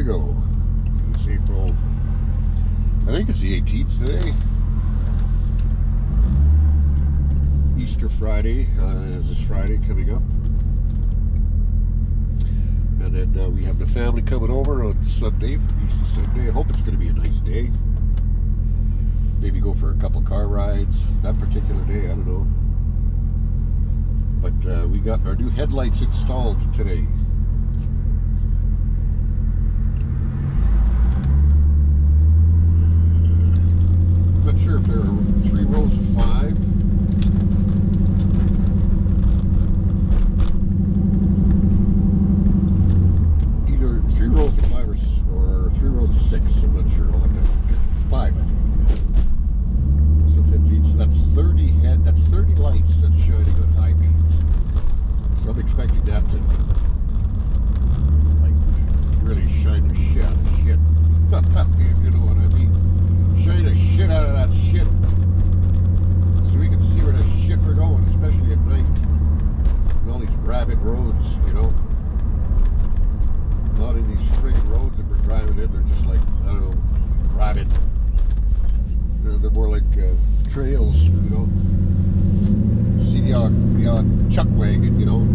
go. It's April, I think it's the 18th today. Easter Friday is this Friday coming up. And then we have the family coming over on Sunday for Easter Sunday. I hope it's going to be a nice day. Maybe go for a couple car rides that particular day, I don't know. But we got our new headlights installed today. I'm not sure if there are 3 rows of 5. Either 3 rows of 5 or 3 rows of 6. I'm not sure. I'll have to 5, I think. So 15. So that's 30 that's 30 lights that's shining on high beams. So I'm expecting that to like really shine the shit out of shit. You know what I mean? Shine the shit out of that shit. So we can see where the shit we're going, especially at night. And all these rabbit roads, you know. A lot of these friggin' roads that we're driving in, they're just like, I don't know, rabbit. They're more like trails, you know. See the odd chuck wagon, you know.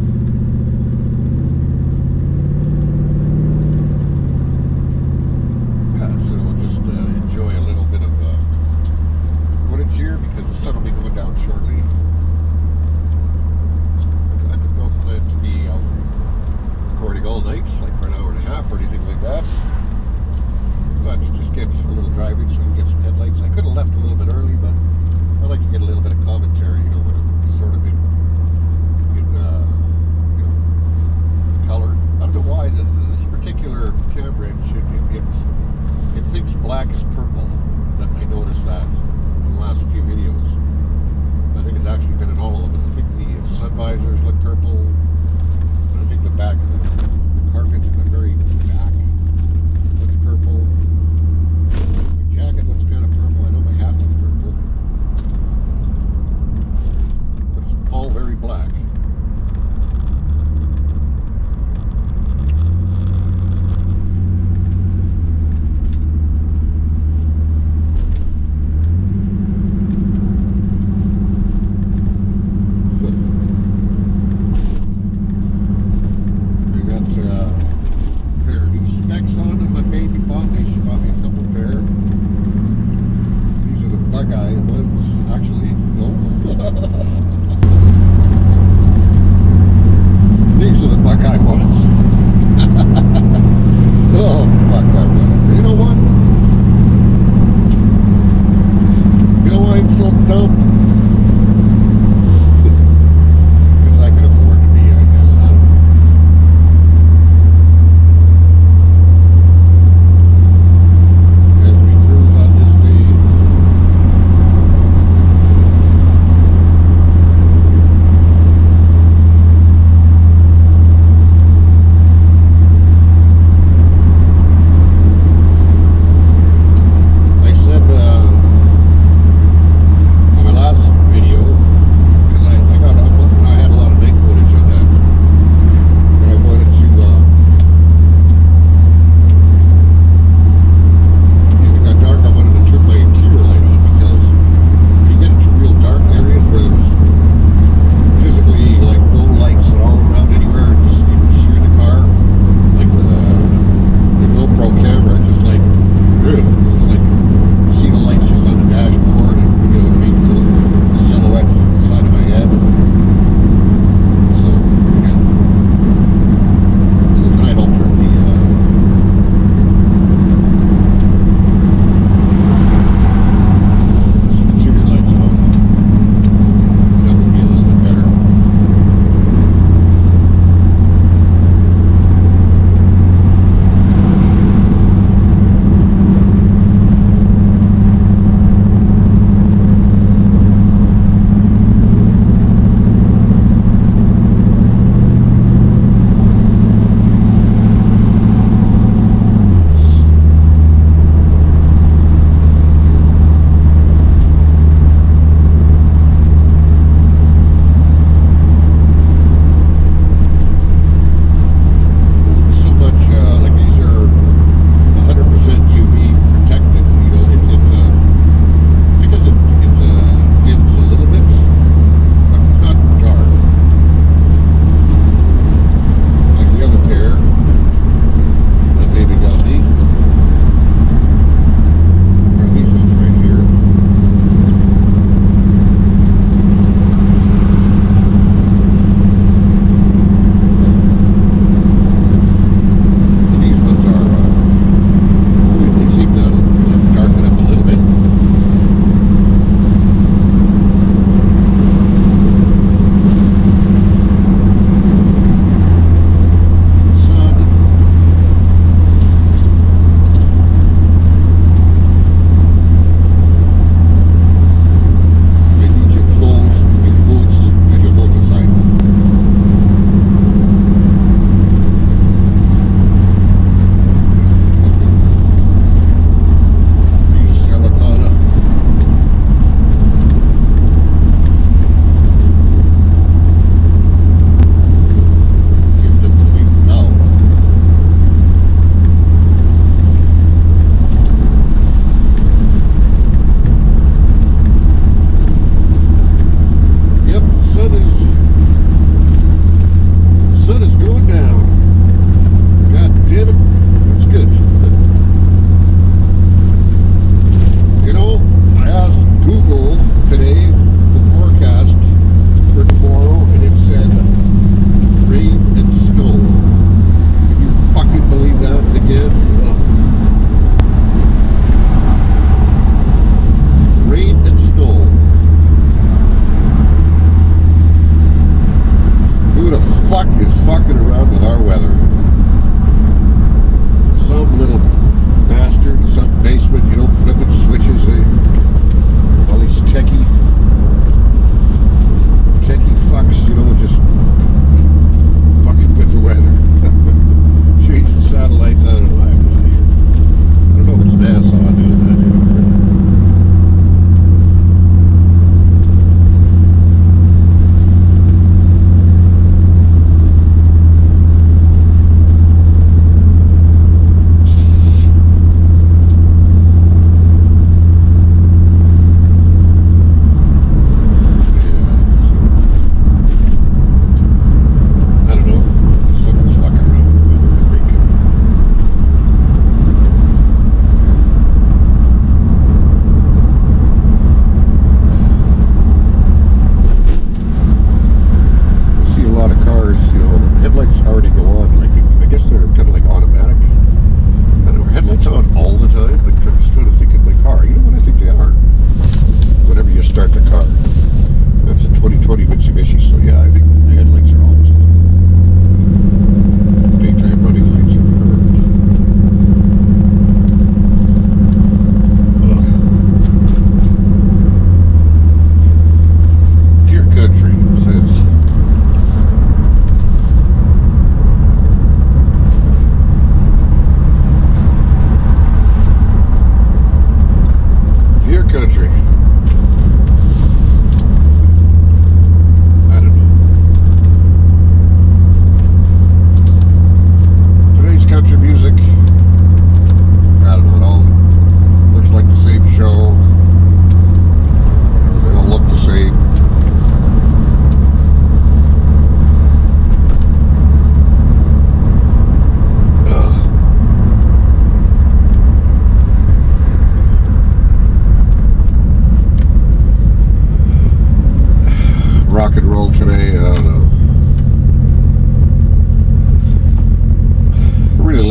So we'll just enjoy a little bit of footage here because the sun will be going down shortly. I don't plan to be out recording all night, like for an hour and a half or anything like that. But just get a little driving so we can get some headlights. I could have left a little bit early, but I like to get a little bit of commentary, you know, when I'm sort of in you know, color. I don't know why this particular camera, it thinks black is purple. I noticed that in the last few videos. I think it's actually been in all of them. I think the sun visors look purple. And I think the back of the carpet, the very back, looks purple. My jacket looks kind of purple. I know my hat looks purple. But it's all very black.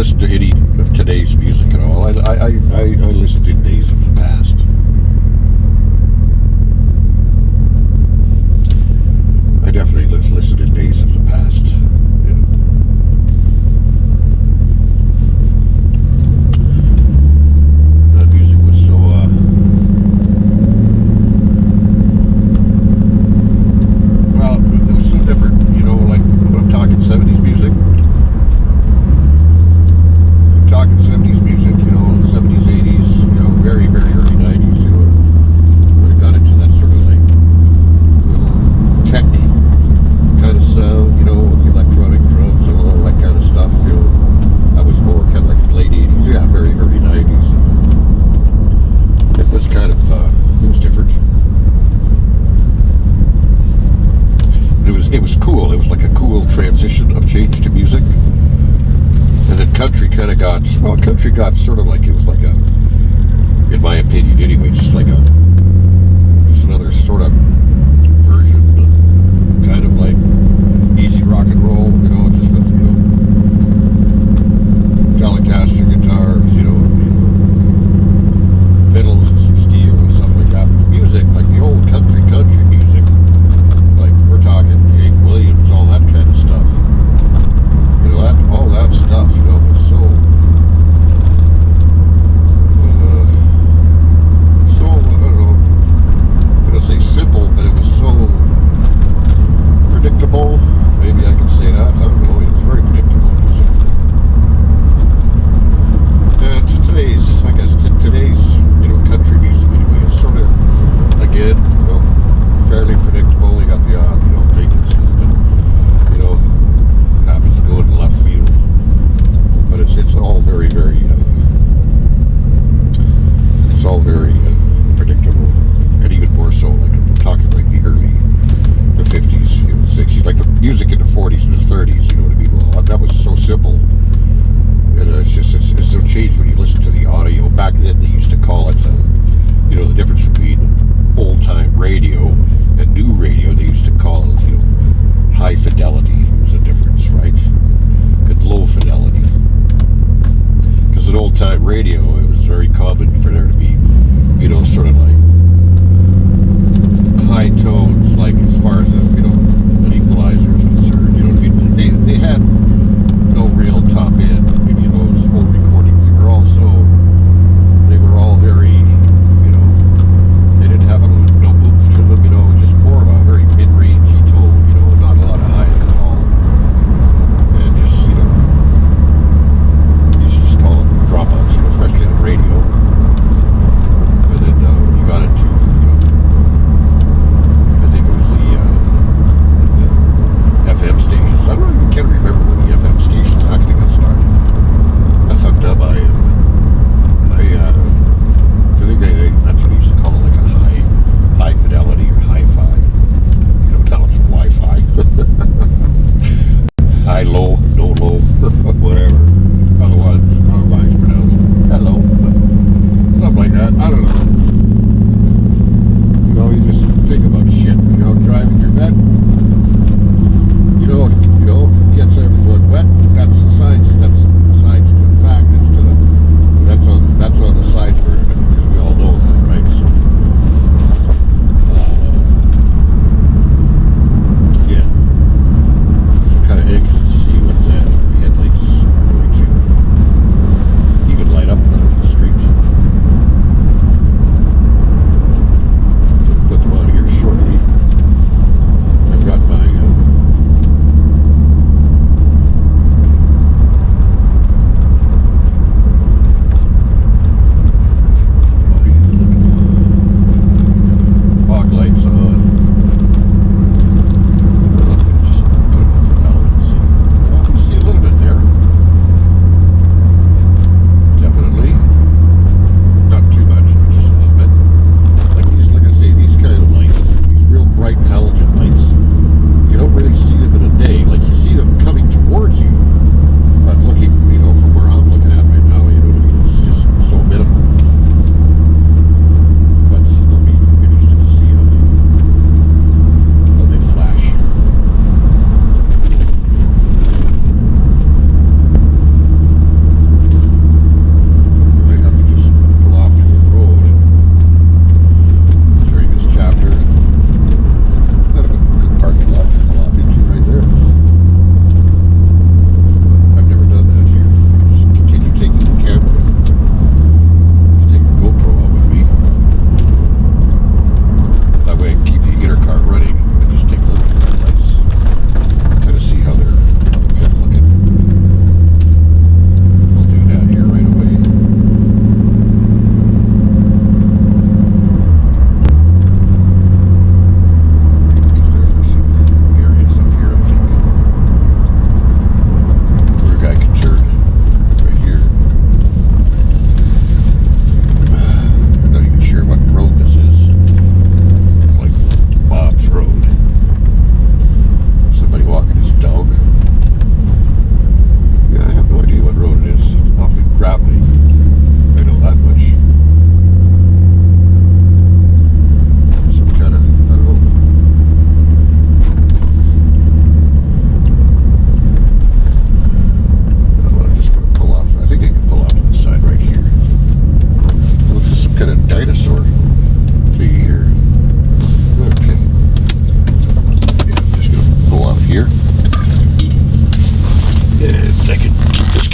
listen to any of today's music at all. I listen to days of the past. I definitely listen to days of the past. Yeah. That music was so well, it was so different, you know, like when I'm talking 70s music. I'm talking 70s music, you know, 70s, 80s, you know, very, very early 90s, you know, when it got into that sort of like little tech kind of sound, you know, with the electronic drums and all that kind of stuff, you know. That was more kind of like late 80s, yeah, very early 90s. It was kind of, it was different. It was cool. It was like a cool transition of change to music. And then country kind of got, well, country got sort of like, it was like a, in my opinion anyway, just like a, just another sort of version, kind of like easy rock and roll, you know, just with, you know, Telecaster guitars, you know, fiddles and some steel and stuff like that. But the music, like the old country music, like we're talking Hank Williams, all that kind of stuff. You know, that, all that stuff, you know, was so, I don't know, I'm gonna say simple, but it was so predictable. Maybe I can say that. I don't know. It was very predictable music. And today's, I guess, today's, you know, country music anyway, is sort of, again, you know, fairly predictable. You got the odd, you know, Dickinson, but, you know, happens to go in left field. But it's all very, very, it's all very predictable. And even more so, like, I'm talking like the 50s, you know, 60s, like the music in the 40s and the 30s, you know what I mean? Well, that was so simple. And it's no change when you listen to the audio. Back then, they used to call it, you know, the difference between old-time radio and new radio. They used to call it, you know, high fidelity was the difference, right? And low fidelity. Because in old-time radio, it was very common for there to be, you know, sort of like high tones, like as far as, you know, an equalizer is concerned, you know what I mean? They had no real top end. Maybe those old recordings, they were all very, you know, they didn't have no oomph to them, you know, it was just more of a very mid-rangey tone, you know, not a lot of highs at all. And just, you know, you should just call them dropouts, you know, especially on radio. And then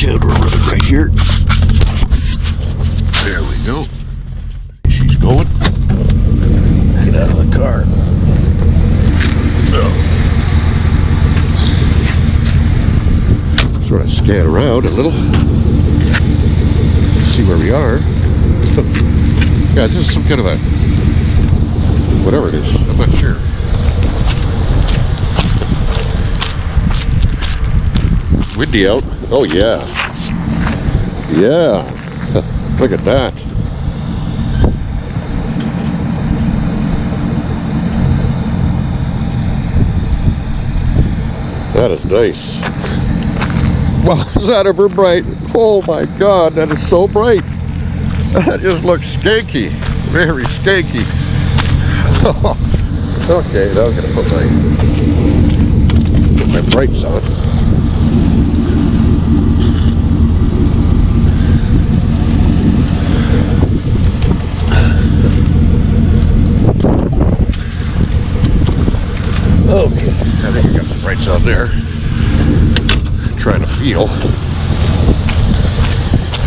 camera running right here. There we go. She's going. Get out of the car. Sort of scan around a little. See where we are. Yeah, this is some kind of a whatever it is. I'm not sure. Windy out. Oh yeah. Yeah. Look at that. That is nice. Wow, is that ever bright? Oh my God, that is so bright. That just looks skanky. Very skanky. Okay, now I'm gonna put my brights on. Okay, I think I got the brights on there. Trying to feel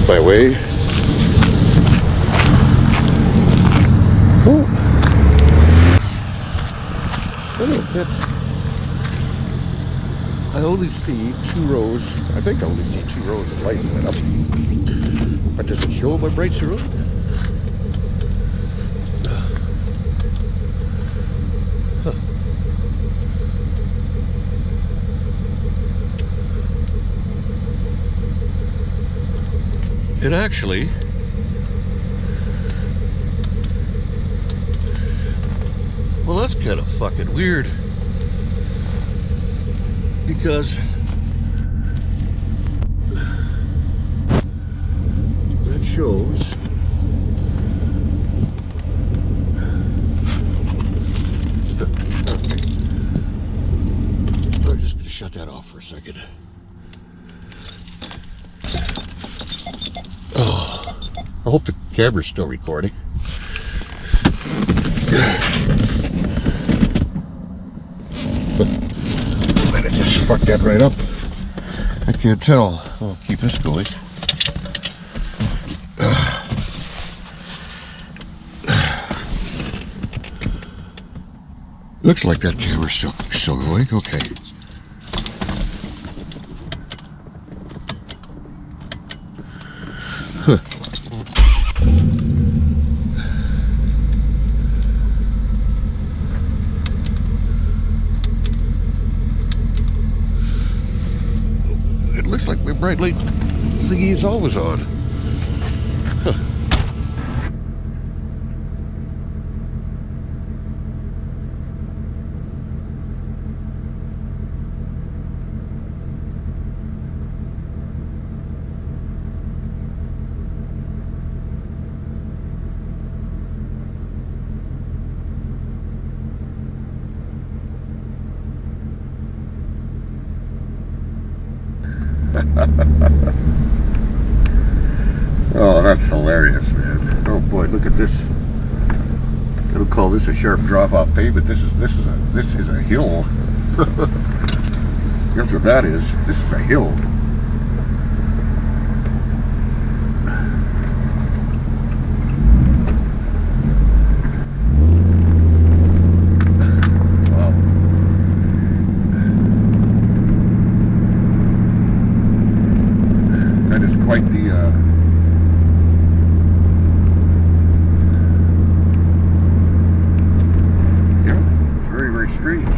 my way. Oh. I only see 2 rows. I think I only see 2 rows of lights lit up. But does it show my brights are on? Huh. And actually, well, that's kind of fucking weird, because that shows okay. I'm just gonna shut that off for a second. I hope the camera's still recording. Might have just fucked that right up. I can't tell. I'll keep this going. Looks like that camera's still going. Okay. Huh. It looks like my bright light thingy is always on. Huh. Oh, that's hilarious, man. Oh boy, look at this. I don't call this a sharp drop off pavement. This is a hill. That's what that is. This is a hill. Quite the yeah, it's very, very strange. I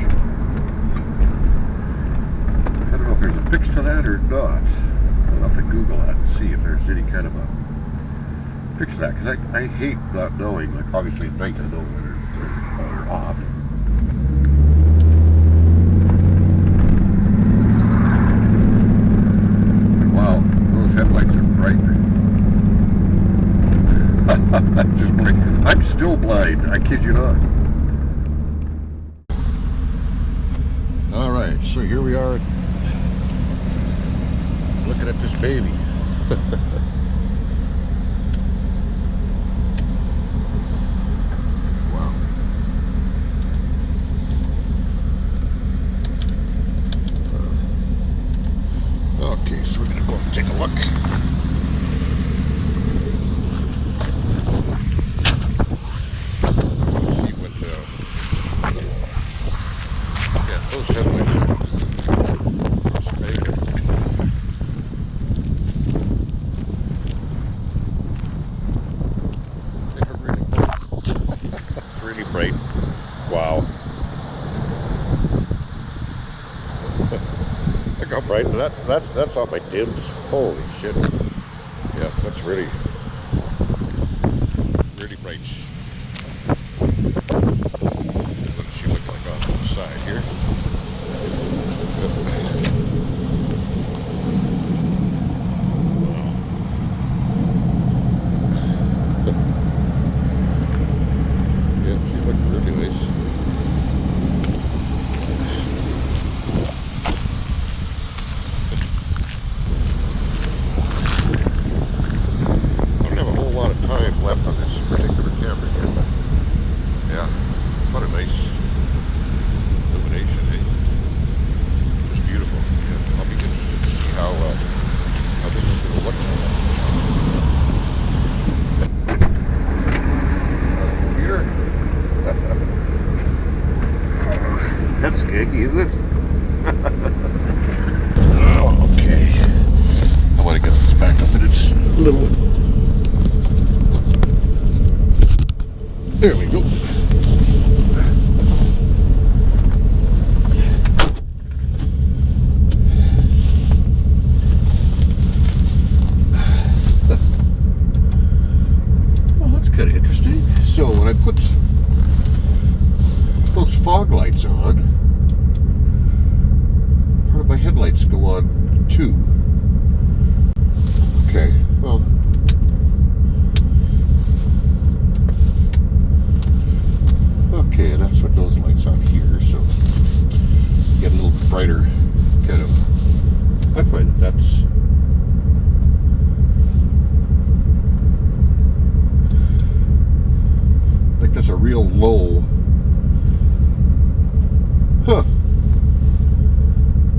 don't know if there's a fix to that or not. I'll have to Google that and see if there's any kind of a fix to that, because I hate not knowing. Like, obviously at night I know whether they're off. Wow, those headlights are bright. I'm still blind. I kid you not. All right, so here we are, looking at this baby. Wow. Okay, so we're gonna go and take a look. See what, yeah, those headlights. They're really bright. It's really bright. Wow. Look how bright that's on my dims. Holy shit. Yeah, that's really bright. What does she look like on the side here? Yeah, she looks really nice. Time left on this particular camera here, but yeah, what a nice illumination, eh? Just beautiful. Yeah, I'll be interested to see how this is going to look. Computer? That's ganky, isn't it? Oh, okay. I want to get this back up in its little. There we go. Well, that's kind of interesting. So when I put those fog lights on, part of my headlights go on too. Okay, well. Okay, that's what those lights on here, so get a little brighter kind of. I find that's like that's a real low. Huh.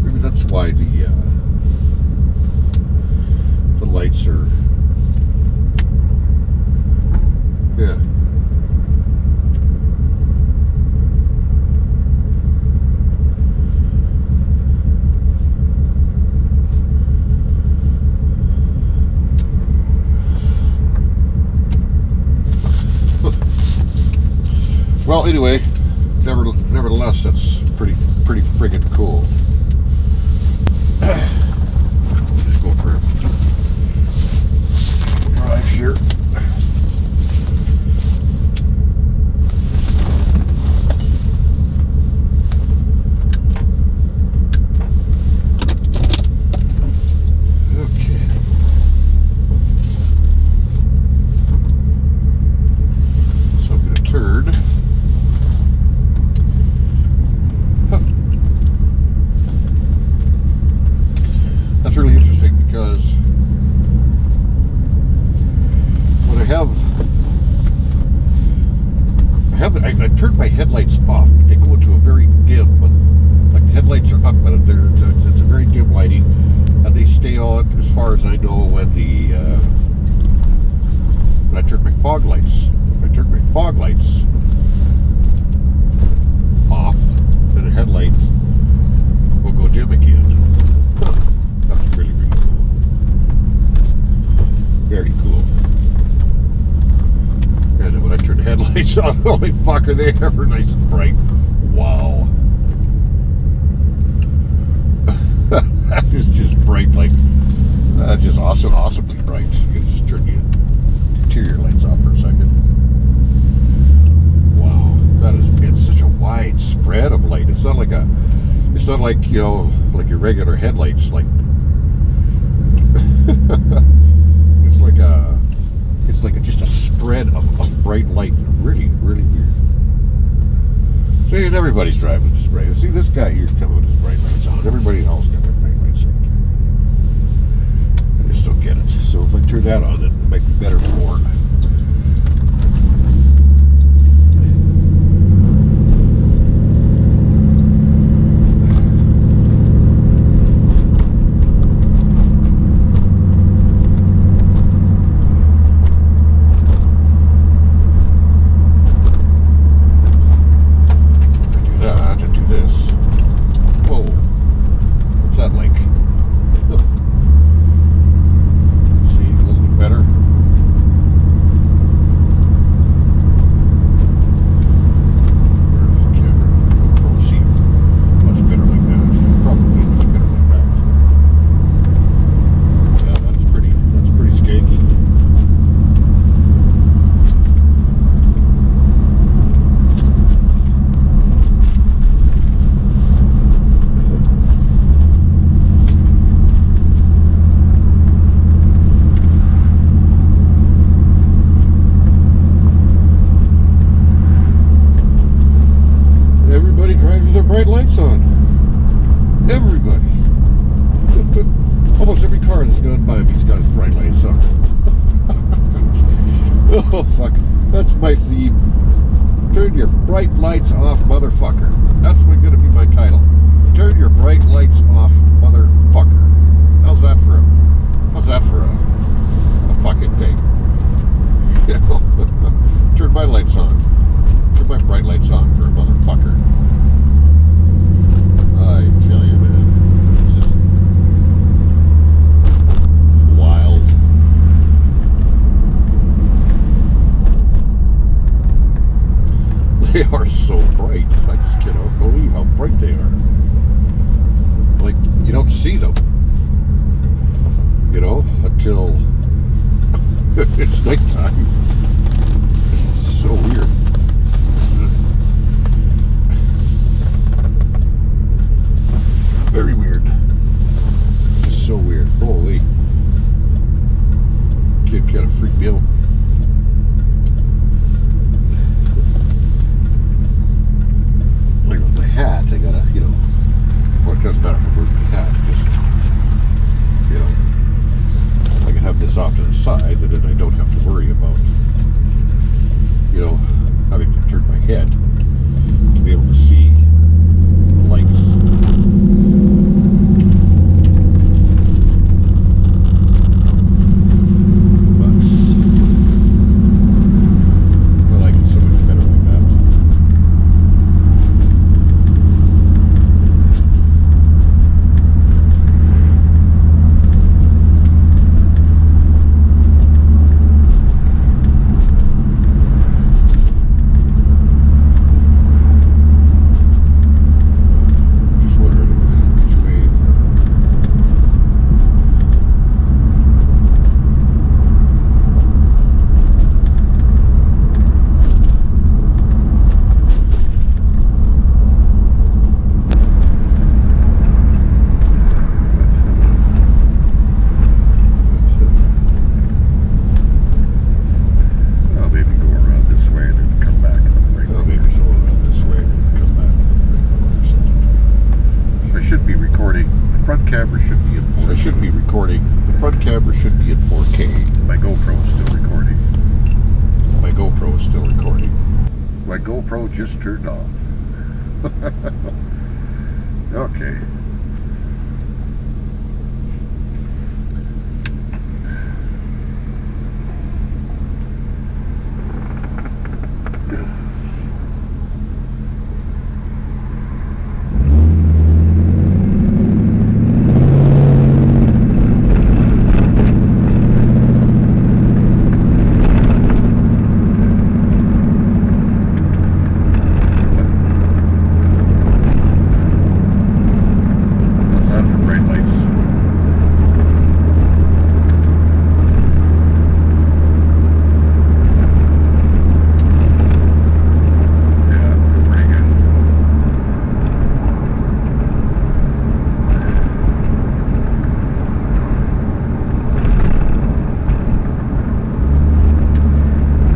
Maybe that's why the lights are. Yeah. Well, anyway, nevertheless, that's pretty friggin' cool. Just go for a drive here. That's really interesting because when I turned my headlights off, but they go into a very dim, like the headlights are up, but it's a very dim lighting, and they stay on as far as I know when I turned my fog lights. When I turned my fog lights off, then the headlight will go dim again. Huh. That's really cool. Very cool. And then when I turn the headlights on, holy fuck, are they ever nice and bright. Wow. That is just bright, like, that's just awesomely bright. You can just turn the interior lights off for a second. Wow. It's such a wide spread of light. It's not like, you know, like your regular headlights, like, it's like just a spread of bright light. Really weird. See, and everybody's driving this bright. See, this guy here's coming with his bright lights on. Everybody else got their bright lights on. I just don't get it. So if I turn that on, it might be better for. he's going by him. He's got his bright lights on. Oh, fuck. That's my theme. Turn your bright lights off, motherfucker. That's going to be my title. Turn your bright lights off, motherfucker. How's that for a fucking thing? You know? Turn my lights on. Turn my bright lights on for a motherfucker. I tell you, man. It's just wild. They are so bright. I just cannot believe how bright they are. Like, you don't see them, you know, until it's nighttime. It's so weird. Very weird. Just so weird. Holy. Kid kind of freaked me out. Like with my hat, I gotta, you know, well, it doesn't matter if I wear my hat, just, you know, I can have this off to the side, and then I don't have to worry about, you know, having to turn my head to be able to see the lights. But I like it so much better like that. So I should be recording. The front camera should be in 4K. My GoPro is still recording. My GoPro is still recording. My GoPro just turned off. Okay.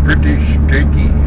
British Genki.